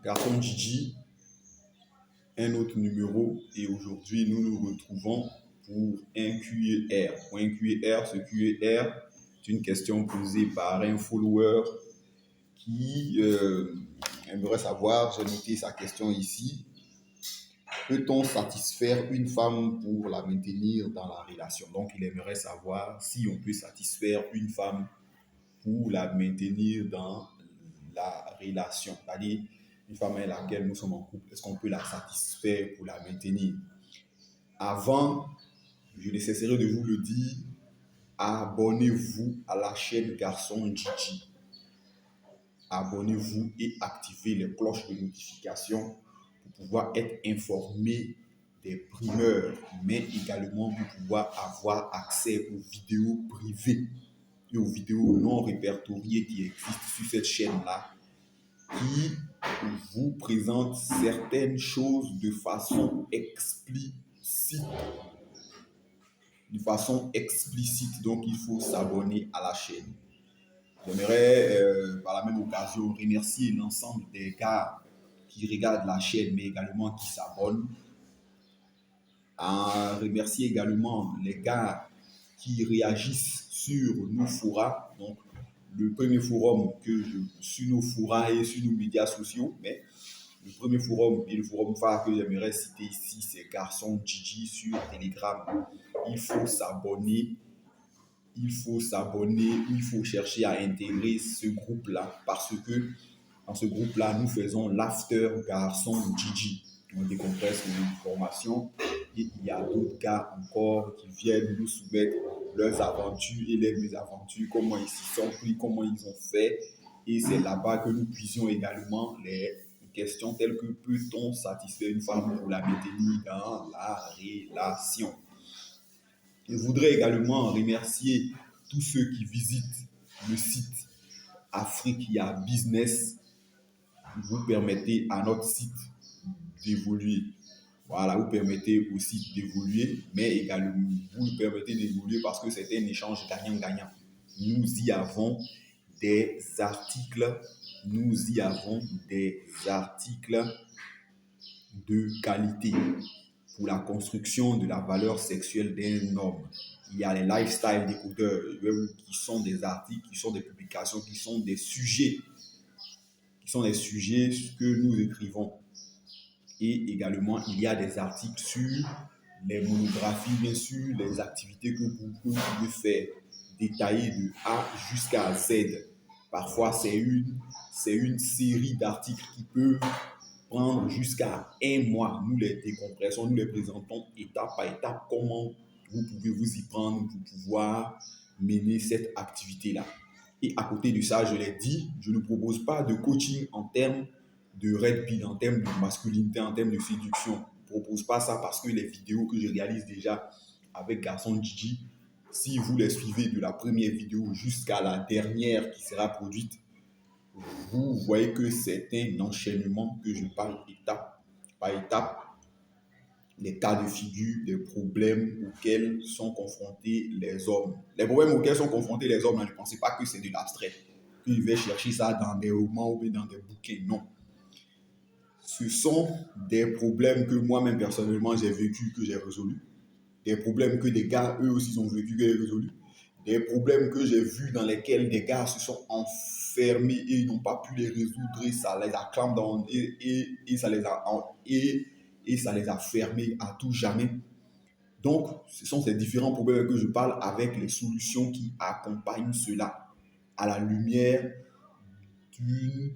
Garçon Gigi, un autre numéro, et aujourd'hui nous nous retrouvons pour un Q&R. Pour un Q&R, ce Q&R est une question posée par un follower qui aimerait savoir, j'ai noté sa question ici, peut-on satisfaire une femme pour la maintenir dans la relation? Donc il aimerait savoir si on peut satisfaire une femme pour la maintenir dans la relation. C'est-à-dire, une femme avec laquelle nous sommes en couple, est-ce qu'on peut la satisfaire pour la maintenir? Avant, je ne cesserai de vous le dire, abonnez-vous à la chaîne Garçon Gigi. Abonnez-vous et activez les cloches de notification pour pouvoir être informé des primeurs, mais également pour pouvoir avoir accès aux vidéos privées et aux vidéos non répertoriées qui existent sur cette chaîne-là, qui vous présente certaines choses de façon explicite. Donc il faut s'abonner à la chaîne. J'aimerais par la même occasion remercier l'ensemble des gars qui regardent la chaîne, mais également qui s'abonnent. Remercier également les gars qui réagissent sur nos forums. Donc, le premier forum sur nos forums et sur nos médias sociaux, mais le premier forum et le forum phare que j'aimerais citer ici, c'est Garçon Gigi sur Telegram. Il faut s'abonner. Il faut chercher à intégrer ce groupe-là parce que dans ce groupe-là, nous faisons l'after Garçon Gigi. On décompresse les informations et il y a d'autres gars encore qui viennent nous soumettre leurs aventures et les mésaventures, comment ils s'y sont pris, comment ils ont fait. Et c'est là-bas que nous puissions également les questions telles que peut-on satisfaire une femme pour la maintenir dans la relation. Je voudrais également remercier tous ceux qui visitent le site Africa Business. Vous permettez à notre site d'évoluer. Voilà, vous permettez au site d'évoluer, mais également vous nous permettez d'évoluer parce que c'est un échange gagnant-gagnant. Nous y avons des articles, de qualité pour la construction de la valeur sexuelle d'un homme. Il y a les lifestyle décodeurs qui sont des articles, qui sont des publications, qui sont des sujets que nous écrivons. Et également, il y a des articles sur les monographies, bien sûr, les activités que vous pouvez faire, détaillées de A jusqu'à Z. Parfois, c'est une série d'articles qui peuvent prendre jusqu'à un mois. Nous les décompressons, nous les présentons étape par étape, comment vous pouvez vous y prendre pour pouvoir mener cette activité-là. Et à côté de ça, je l'ai dit, je ne propose pas de coaching en termes de red pill, en termes de masculinité, en termes de séduction. Je ne propose pas ça parce que les vidéos que je réalise déjà avec Garçon Gigi, si vous les suivez de la première vidéo jusqu'à la dernière qui sera produite, vous voyez que c'est un enchaînement que je parle étape par étape, les cas de figure, les problèmes auxquels sont confrontés les hommes. Les problèmes auxquels sont confrontés les hommes, ne pensez pas que c'est de l'abstrait, qu'ils vont chercher ça dans des romans ou dans des bouquins. Non. Ce sont des problèmes que moi-même personnellement j'ai vécu, que j'ai résolus. Des problèmes que des gars, eux aussi, ont vécu, que j'ai résolus. Des problèmes que j'ai vus dans lesquels des gars se sont enfermés et ils n'ont pas pu les résoudre et ça les acclame et ça les a fermés à tout jamais. Donc, ce sont ces différents problèmes que je parle avec les solutions qui accompagnent cela à la lumière d'une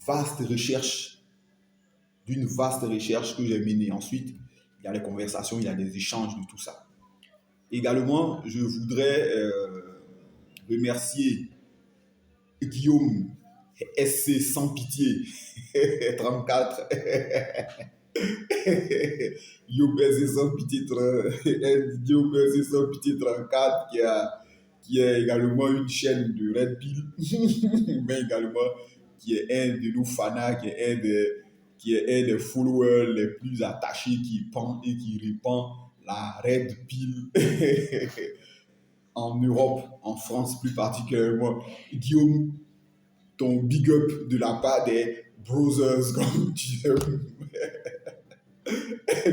vaste recherche que j'ai menée. Ensuite, il y a les conversations, il y a des échanges de tout ça. Également, je voudrais remercier Guillaume SC Sans Pitié 34 Guillaume SC Sans Pitié 34 qui est également une chaîne de Red Pill mais également qui est un de nos fanas, qui est un des followers les plus attachés qui prend et qui répand la Red Pill en Europe, en France plus particulièrement. Guillaume, ton big up de la part des brothers, comme tu aimes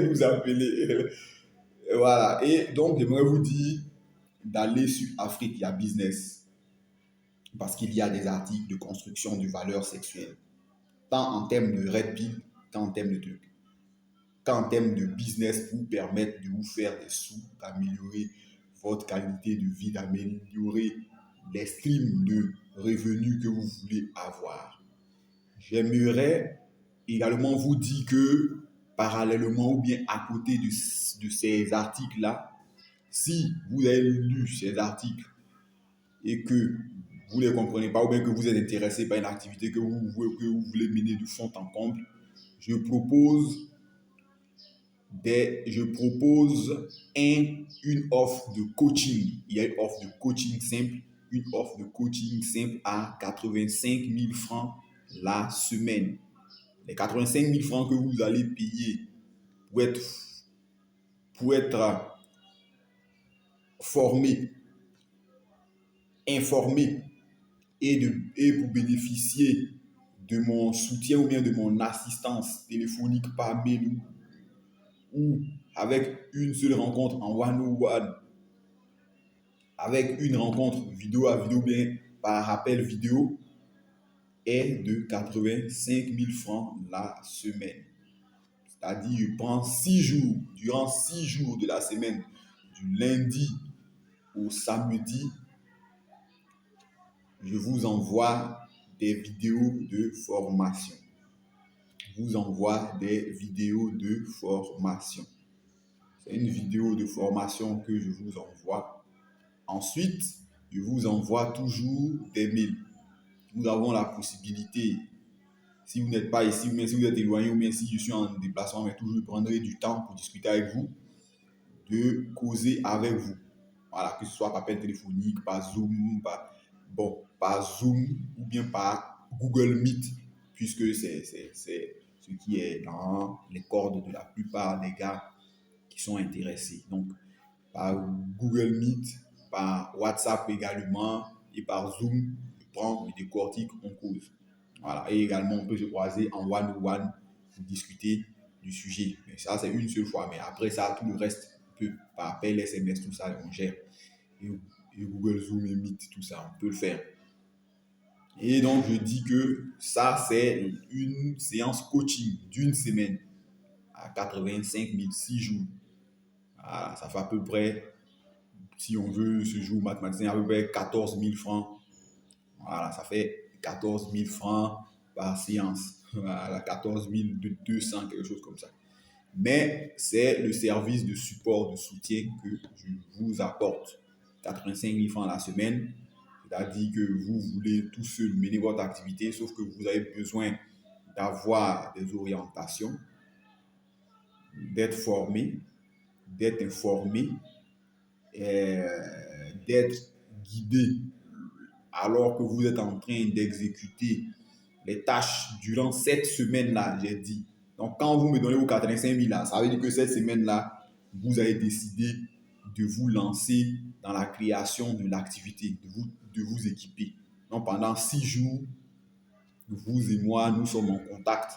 nous appeler. Voilà. Et donc, j'aimerais vous dire d'aller sur Africa Business parce qu'il y a des articles de construction de valeur sexuelle, tant en termes de red pill qu'en termes de trucs, qu'en termes de business pour permettre de vous faire des sous, d'améliorer votre qualité de vie, d'améliorer les streams de revenus que vous voulez avoir. J'aimerais également vous dire que parallèlement ou bien à côté de ces articles-là, si vous avez lu ces articles et que vous ne les comprenez pas ou bien que vous êtes intéressé par une activité que vous voulez mener de fond en comble, je propose une offre de coaching. Il y a une offre de coaching simple, à 85 000 francs la semaine. Les 85 000 francs que vous allez payer pour être formé, informé et pour bénéficier de mon soutien ou bien de mon assistance téléphonique par mail ou avec une seule rencontre en one-on-one, avec une rencontre vidéo à vidéo bien par appel vidéo, est de 85 000 francs la semaine. C'est-à-dire, je prends 6 jours, durant 6 jours de la semaine, du lundi au samedi, je vous envoie des vidéos de formation. C'est une vidéo de formation que je vous envoie. Ensuite, je vous envoie toujours des mails. Nous avons la possibilité, si vous n'êtes pas ici, mais si vous êtes éloigné, ou bien si je suis en déplacement, mais toujours je prendrai du temps pour discuter avec vous, de causer avec vous. Voilà, que ce soit par appel téléphonique, par Zoom, par Zoom ou bien par Google Meet, puisque c'est ce qui est dans les cordes de la plupart des gars qui sont intéressés. Donc, par Google Meet, par WhatsApp également et par Zoom, je prends, je décortique, on cause. Voilà. Et également, on peut se croiser en one-on-one pour discuter du sujet. Mais ça, c'est une seule fois. Mais après ça, tout le reste, on peut, par appel, SMS, tout ça, on gère. Et Google Zoom et Meet, tout ça, on peut le faire. Et donc, je dis que ça, c'est une séance coaching d'une semaine à 85 000, 6 jours. Voilà, ça fait à peu près, si on veut ce jour mathématicien, à peu près 14 000 francs. Voilà, ça fait 14 000 francs par séance. Voilà, 14 200, quelque chose comme ça. Mais c'est le service de support, de soutien que je vous apporte. 85 000 francs la semaine, c'est-à-dire que vous voulez tout seul mener votre activité, sauf que vous avez besoin d'avoir des orientations, d'être formé, d'être informé, d'être guidé alors que vous êtes en train d'exécuter les tâches durant cette semaine-là, j'ai dit. Donc, quand vous me donnez vos 85 000 là, ça veut dire que cette semaine-là, vous avez décidé de vous lancer dans la création de l'activité, de vous équiper. Donc, pendant 6 jours, vous et moi, nous sommes en contact.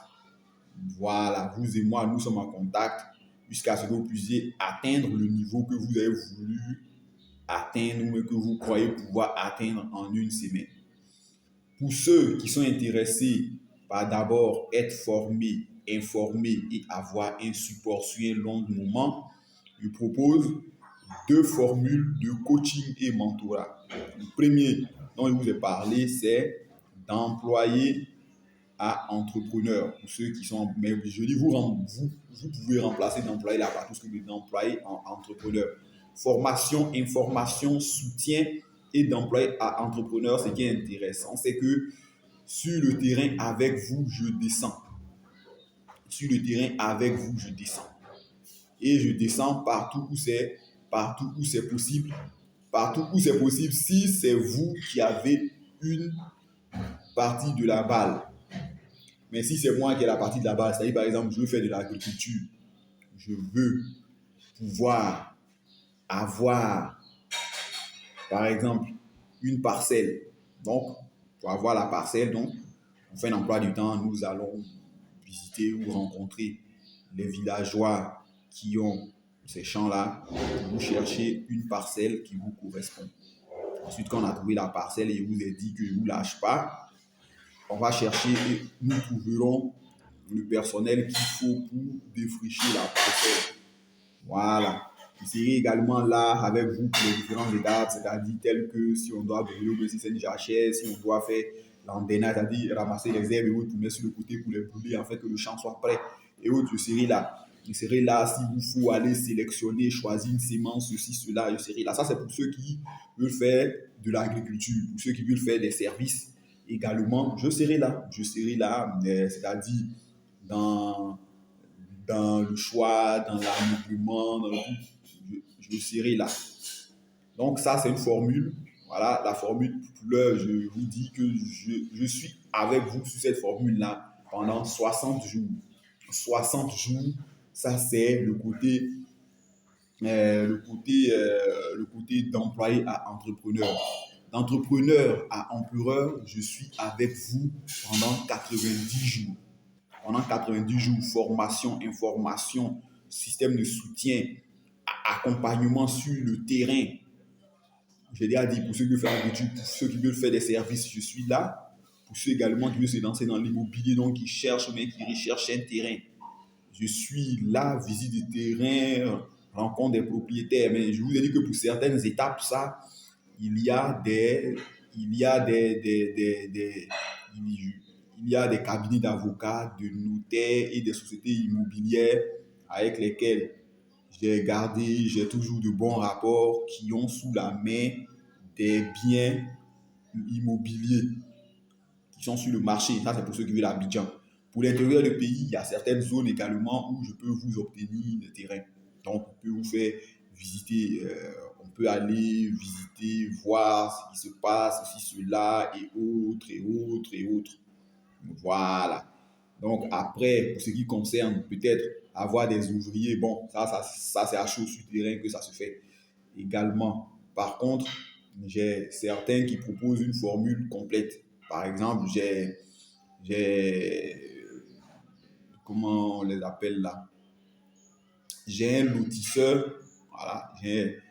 Voilà, vous et moi, nous sommes en contact jusqu'à ce que vous puissiez atteindre le niveau que vous avez voulu atteindre ou que vous croyez pouvoir atteindre en une semaine. Pour ceux qui sont intéressés par d'abord être formés, informés et avoir un support sur un long moment, je propose 2 formules de coaching et mentorat. Le premier dont je vous ai parlé, c'est d'employé à entrepreneur. Pour ceux qui sont, mais je dis vous pouvez remplacer d'employé là par tout ce que d'employé en entrepreneur. Formation, information, soutien et d'employé à entrepreneur. Ce qui est intéressant, c'est que sur le terrain avec vous, je descends. Sur le terrain avec vous, je descends. Et je descends partout où c'est possible. Partout où c'est possible, si c'est vous qui avez une partie de la balle. Mais si c'est moi qui ai la partie de la balle, c'est-à-dire par exemple, je veux faire de l'agriculture, je veux pouvoir avoir, par exemple, une parcelle. Donc, pour avoir la parcelle, donc, On fait un emploi du temps, nous allons visiter ou rencontrer les villageois qui ont ces champs-là. Vous cherchez une parcelle qui vous correspond. Ensuite, quand on a trouvé la parcelle et vous est dit que je ne vous lâche pas, on va chercher et nous trouverons le personnel qu'il faut pour défricher la parcelle. Voilà. Je serai également là avec vous pour les différentes étapes, c'est-à-dire telles que si on doit brûler ou si c'est une jachère, si on doit faire l'embennage, c'est-à-dire ramasser les herbes et autres pour mettre sur le côté pour les brûler afin que le champ soit prêt. Et autres, je serai là. Je serai là s'il vous faut aller sélectionner, choisir une sémence, ceci, cela, je serai là. Ça, c'est pour ceux qui veulent faire de l'agriculture, pour ceux qui veulent faire des services également, je serai là. Je serai là, c'est-à-dire dans, dans le choix, dans l'ameublement, dans je serai là. Donc ça, c'est une formule. Voilà, la formule là, je vous dis que je suis avec vous sur cette formule-là pendant 60 jours. 60 jours, ça c'est le côté d'employé à entrepreneur. D'entrepreneur à empereur, je suis avec vous pendant 90 jours. Pendant 90 jours, formation, information, système de soutien, accompagnement sur le terrain. J'ai déjà dit, pour ceux qui veulent faire l'agriculture, pour ceux qui veulent faire des services, je suis là. Pour ceux également qui veulent se lancer dans l'immobilier, donc qui cherchent, mais qui recherchent un terrain, je suis là, visite du terrain, rencontre des propriétaires. Mais je vous ai dit que pour certaines étapes, ça, il y a des, il y a il y a des cabinets d'avocats, de notaires et des sociétés immobilières avec lesquelles j'ai toujours de bons rapports qui ont sous la main des biens immobiliers qui sont sur le marché. Ça, c'est pour ceux qui veulent l'Abidjan. Pour l'intérieur du pays, il y a certaines zones également où je peux vous obtenir des terrains. Donc, on peut vous faire visiter, on peut aller visiter, voir ce qui se passe, ceci, cela, et autres, et autres, et autres. Voilà. Donc, après, pour ce qui concerne peut-être avoir des ouvriers, bon, ça c'est à chaud sur terrain que ça se fait également. Par contre, j'ai certains qui proposent une formule complète. Par exemple, comment on les appelle là? J'ai un lotisseur, voilà, il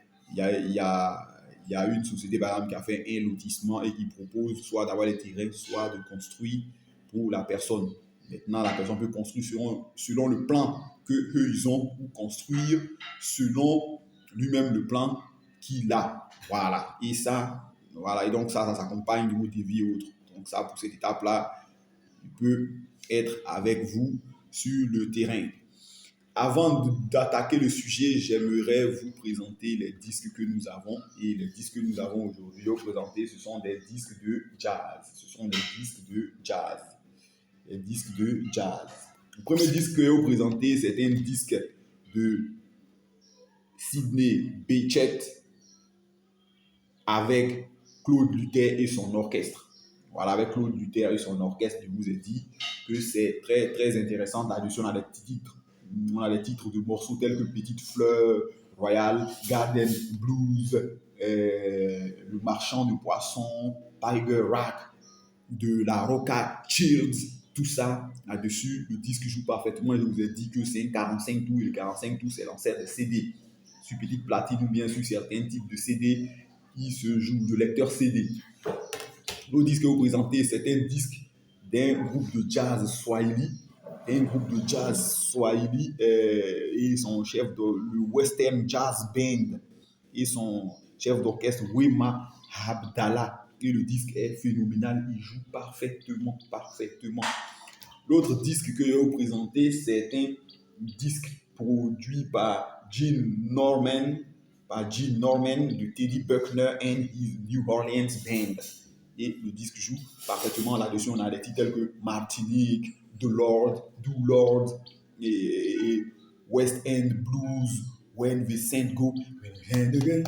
y a une société par exemple qui a fait un lotissement et qui propose soit d'avoir les terrains, soit de construire pour la personne. Maintenant, la personne peut construire selon le plan qu'eux ils ont pour construire, selon lui-même le plan qu'il a. Voilà. Et ça, voilà. Et donc ça s'accompagne de vos devis et autres. Donc ça, pour cette étape-là, il peut être avec vous sur le terrain. Avant d'attaquer le sujet, j'aimerais vous présenter les disques que nous avons. Et les disques que nous avons aujourd'hui à vous présenter, ce sont des disques de jazz. Ce sont des disques de jazz. Les disques de jazz. Le premier disque que je vais vous présenter, c'est un disque de Sidney Bechet avec Claude Luther et son orchestre. Voilà, avec Claude Luther et son orchestre, je vous ai dit que c'est très, très intéressant. Là-dessus, on a des titres. On a les titres de morceaux tels que Petite Fleur, Royal, Garden Blues, Le Marchand de Poissons, Tiger Rock, de la Rocka Chills, tout ça là-dessus. Le disque joue parfaitement. Je vous ai dit que c'est un 45 tours et le 45 tours, c'est l'ancêtre des CD. Sur petite platine ou bien sur certains types de CD qui se jouent de lecteur CD. Le disque que vous présentez, c'est un disque d'un groupe de jazz Swahili. Un groupe de jazz Swahili et son chef de le Western Jazz Band et son chef d'orchestre Wema Abdallah. Et le disque est phénoménal, il joue parfaitement, parfaitement. L'autre disque que je vais vous présenter, c'est un disque produit par Gene Norman de Teddy Buckner and his New Orleans Band. Et le disque joue parfaitement là-dessus. On a des titres tels que Martinique, Do Lord, et West End Blues, When the Saint Go, When the Hand Again,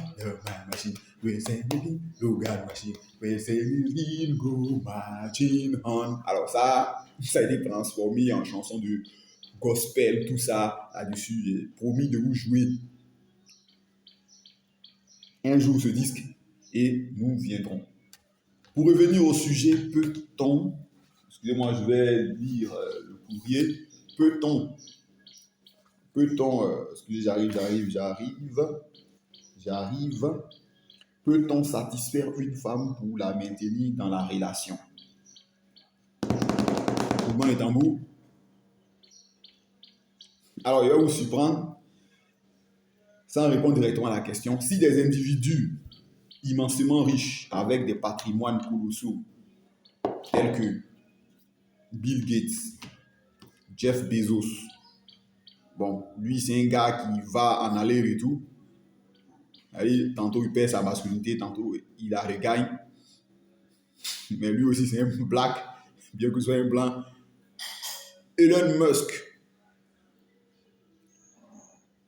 Machine, When the Saint Again, Logan Machine, When the Saint Go, Machine On. Alors ça a été transformé en chanson de gospel, tout ça là-dessus. J'ai promis de vous jouer un jour ce disque et nous viendrons. Pour revenir au sujet, peut-on excusez-moi, je vais lire le courrier. Peut-on, excusez, j'arrive. Peut-on satisfaire une femme pour la maintenir dans la relation? Roulement de tambour. Alors, il va vous surprendre, sans répondre directement à la question, si des individus immensément riches, avec des patrimoines colossaux, tels que Bill Gates, Jeff Bezos, bon, lui, c'est un gars qui va en aller-retour. Tantôt, il perd sa masculinité, tantôt, il la regagne. Mais lui aussi, c'est un black, bien que ce soit un blanc. Elon Musk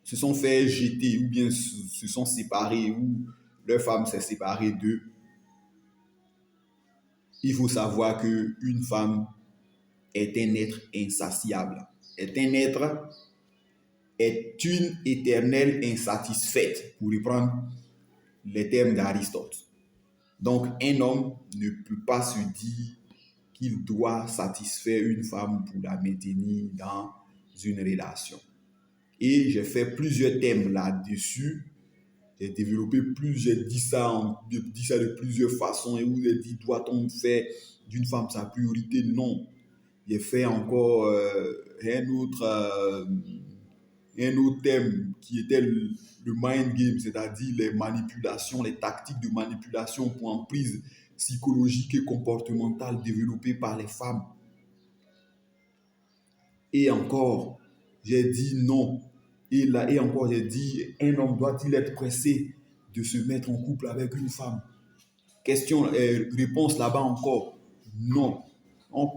se sont fait jeter ou bien se sont séparés ou leur femme s'est séparée d'eux. Il faut savoir qu'une femme est un être insatiable, est une éternelle insatisfaite, pour reprendre les termes d'Aristote. Donc, un homme ne peut pas se dire qu'il doit satisfaire une femme pour la maintenir dans une relation. Et j'ai fait plusieurs thèmes là-dessus. J'ai développé j'ai dit ça de plusieurs façons. Et vous avez dit, doit-on faire d'une femme sa priorité? Non. J'ai fait encore un autre thème qui était le mind game, c'est-à-dire les manipulations, les tactiques de manipulation pour emprise psychologique et comportementale développées par les femmes. Et encore, j'ai dit non. Et encore, j'ai dit, un homme doit-il être pressé de se mettre en couple avec une femme? Réponse là-bas encore, non. Donc,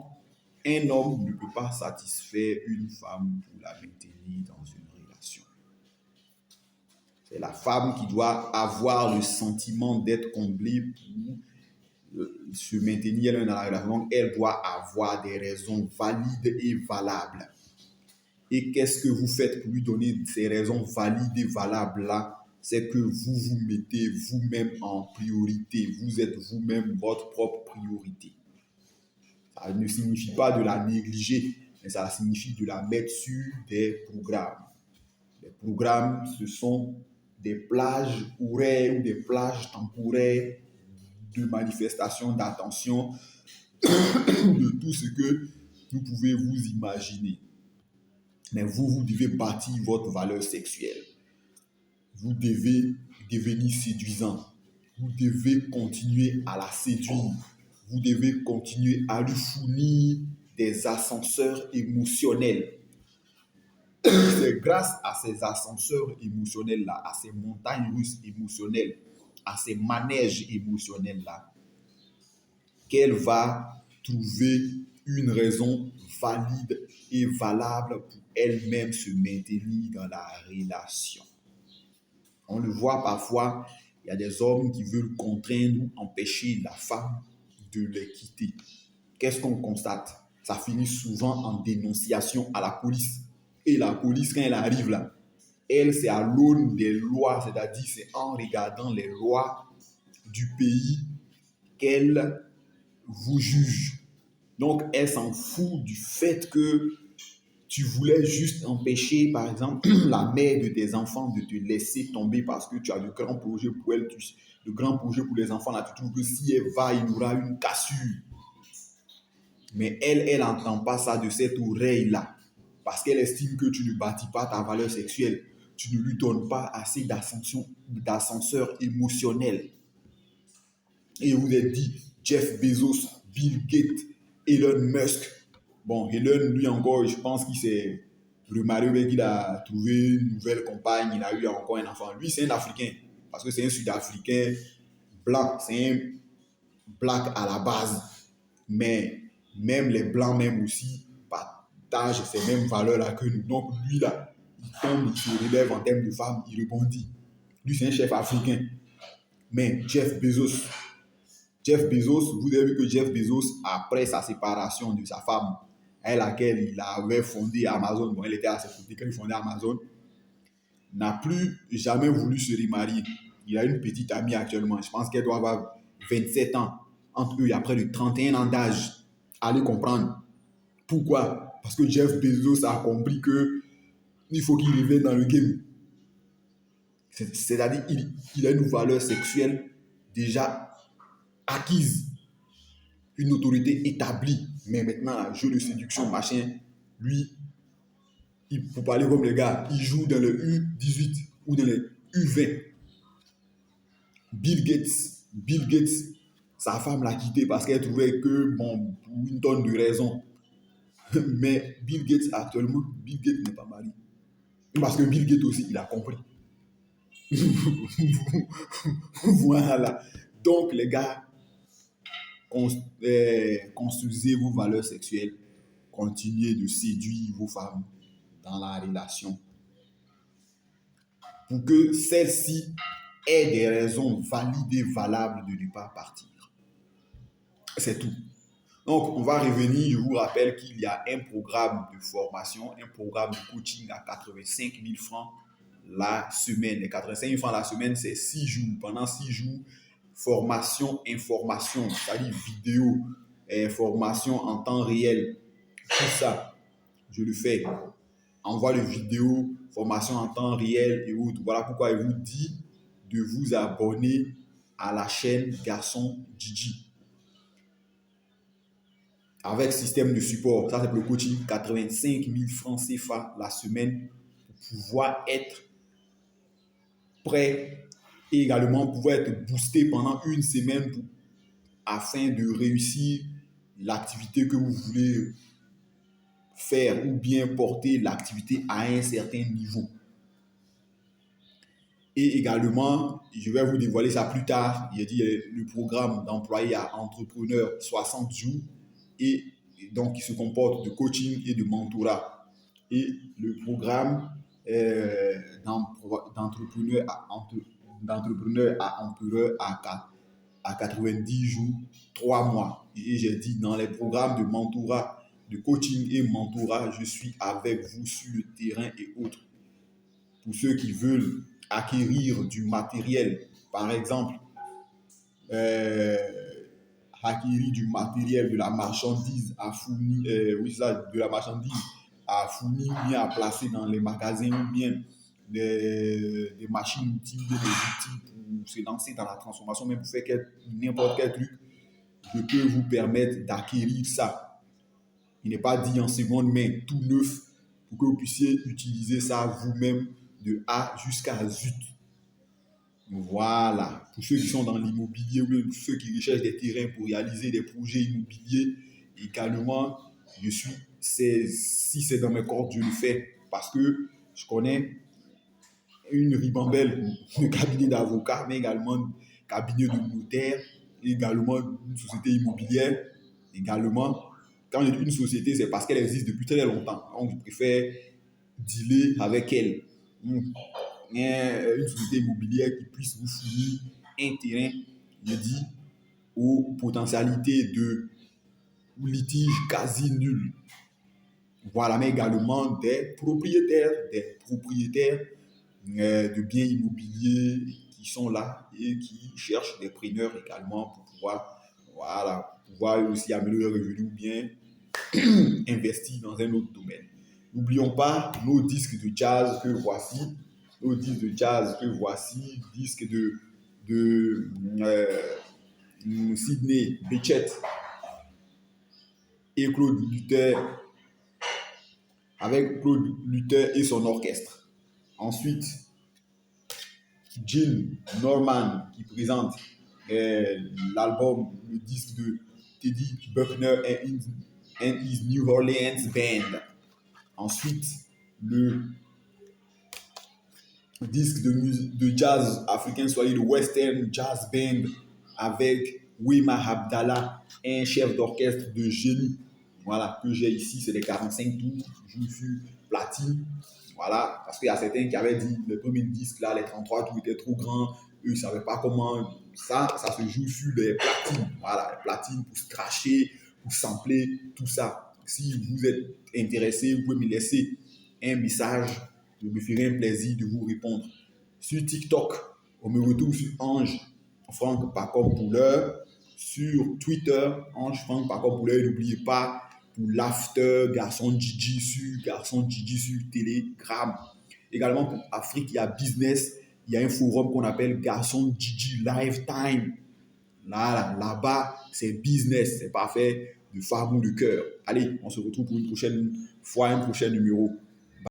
un homme ne peut pas satisfaire une femme pour la maintenir dans une relation. C'est la femme qui doit avoir le sentiment d'être comblée pour se maintenir dans la relation. Elle doit avoir des raisons valides et valables. Et qu'est-ce que vous faites pour lui donner ces raisons valides et valables-là? C'est que vous vous mettez vous-même en priorité. Vous êtes vous-même votre propre priorité. Ça ne signifie pas de la négliger, mais ça signifie de la mettre sur des programmes. Les programmes, ce sont des plages horaires ou des plages temporaires de manifestation d'attention de tout ce que vous pouvez vous imaginer. Mais vous devez bâtir votre valeur sexuelle. Vous devez devenir séduisant. Vous devez continuer à la séduire. Vous devez continuer à lui fournir des ascenseurs émotionnels. C'est grâce à ces ascenseurs émotionnels-là, à ces montagnes russes émotionnelles, à ces manèges émotionnels-là, qu'elle va trouver une raison valide et valable pour elle-même se maintenir dans la relation. On le voit parfois, il y a des hommes qui veulent contraindre ou empêcher la femme de les quitter. Qu'est-ce qu'on constate? Ça finit souvent en dénonciation à la police. Et la police, quand elle arrive là, elle, c'est à l'aune des lois, c'est-à-dire c'est en regardant les lois du pays qu'elle vous juge. Donc, elle s'en fout du fait que tu voulais juste empêcher, par exemple, la mère de tes enfants de te laisser tomber parce que tu as de grands projets pour elle, de grands projets pour les enfants. Là, tu trouves que si elle va, il y aura une cassure. Mais elle n'entend pas ça de cette oreille-là parce qu'elle estime que tu ne bâtis pas ta valeur sexuelle. Tu ne lui donnes pas assez d'ascenseur émotionnel. Et vous êtes dit, Jeff Bezos, Bill Gates, Elon Musk. Bon, Elon, lui encore, je pense qu'il s'est remarié, qu'il a trouvé une nouvelle compagne, il a eu encore un enfant. Lui, c'est un Africain, parce que c'est un Sud-Africain blanc, c'est un black à la base. Mais même les blancs, même aussi, partagent ces mêmes valeurs-là que nous. Donc, lui, là, il tombe, il se relève en termes de femmes, il rebondit. Lui, c'est un chef africain. Mais Jeff Bezos, vous avez vu que Jeff Bezos, après sa séparation de sa femme, avec laquelle il avait fondé Amazon, bon, elle était à ses côtés quand il fondait Amazon, n'a plus jamais voulu se remarier. Il a une petite amie actuellement, je pense qu'elle doit avoir 27 ans. Entre eux, il y a près de 31 ans d'âge. allez comprendre. Pourquoi? Parce que Jeff Bezos a compris que il faut qu'il revienne dans le game. C'est-à-dire il a une valeur sexuelle déjà acquise, une autorité établie. Mais maintenant, jeu de séduction, machin, lui, pour parler comme les gars, il joue dans le U18 ou dans le U20. Bill Gates, sa femme l'a quitté parce qu'elle trouvait que, bon, pour une tonne de raisons. Mais Bill Gates, actuellement, Bill Gates n'est pas marié. Parce que Bill Gates aussi, il a compris. Voilà. Donc, les gars, construisez vos valeurs sexuelles. Continuez de séduire vos femmes dans la relation pour que celle-ci ait des raisons valides et valables de ne pas partir. C'est tout. Donc, on va revenir. Je vous rappelle qu'il y a un programme de formation, un programme de coaching à 85 000 francs la semaine. Les 85 000 francs la semaine, c'est 6 jours. Pendant 6 jours, formation, information, c'est-à-dire vidéo, formation en temps réel. Tout ça, je le fais. Envoie de vidéos, formation en temps réel et autres. Voilà pourquoi il vous dit de vous abonner à la chaîne Garçon Gigi. Avec système de support, ça c'est pour le coaching, 85 000 francs CFA la semaine pour pouvoir être prêt et également pouvoir être boosté pendant une semaine afin de réussir l'activité que vous voulez faire ou bien porter l'activité à un certain niveau. Et également, je vais vous dévoiler ça plus tard, il y a dit le programme d'employé à entrepreneur 60 jours et donc qui se comporte de coaching et de mentorat. Et le programme d'entrepreneur à empereur à 90 jours, 3 mois. Et j'ai dit dans les programmes de mentorat, de coaching et mentorat, je suis avec vous sur le terrain et autres. Pour ceux qui veulent acquérir du matériel, par exemple, acquérir du matériel, de la marchandise à fournir, de la marchandise à fournir ou bien à placer dans les magasins ou bien des machines outils, des outils pour se lancer dans la transformation, même pour faire n'importe quel truc, je peux vous permettre d'acquérir ça. Il n'est pas dit en seconde main, tout neuf, pour que vous puissiez utiliser ça vous-même de A jusqu'à Z. Voilà. Pour ceux qui sont dans l'immobilier ou même ceux qui recherchent des terrains pour réaliser des projets immobiliers, également, si c'est dans mes cordes, je le fais parce que je connais une ribambelle de cabinet d'avocats, mais également cabinet de notaire, également une société immobilière, également. Quand je dis une société, c'est parce qu'elle existe depuis très longtemps. Donc, je préfère dealer avec elle. Une société immobilière qui puisse vous fournir un terrain, je dis, aux potentialités de litiges quasi nuls. Voilà, mais également des propriétaires de biens immobiliers qui sont là et qui cherchent des preneurs également pour pouvoir aussi améliorer leurs revenus ou bien investir dans un autre domaine. N'oublions pas nos disques de jazz que voici. Disques de Sidney Bechet et Claude Luther, avec Claude Luther et son orchestre. Ensuite, Gene Norman qui présente l'album, le disque de Teddy Buckner and his New Orleans Band. Ensuite, le disque de jazz africain, soit le Western Jazz Band avec Wema Abdallah, un chef d'orchestre de génie. Voilà, que j'ai ici, c'est les 45 tours, je suis platine. Voilà, parce qu'il y a certains qui avaient dit le premier disque là, les 33 tours étaient trop grands, eux ils ne savaient pas comment. Ça se joue sur les platines. Voilà, les platines pour scratcher, pour sampler, tout ça. Si vous êtes intéressé, vous pouvez me laisser un message. Je me ferai un plaisir de vous répondre. Sur TikTok, on me retrouve sur Ange Franck Pacom pour l'heure. sur Twitter, Ange Frank, par contre, pour n'oubliez pas, pour l'after, Garçon Gigi sur Telegram. Également pour Afrique, il y a Business, il y a un forum qu'on appelle Garçon Gigi Lifetime. Là-bas, c'est business, c'est pas fait de farboux de cœur. Allez, on se retrouve pour une prochaine fois, un prochain numéro.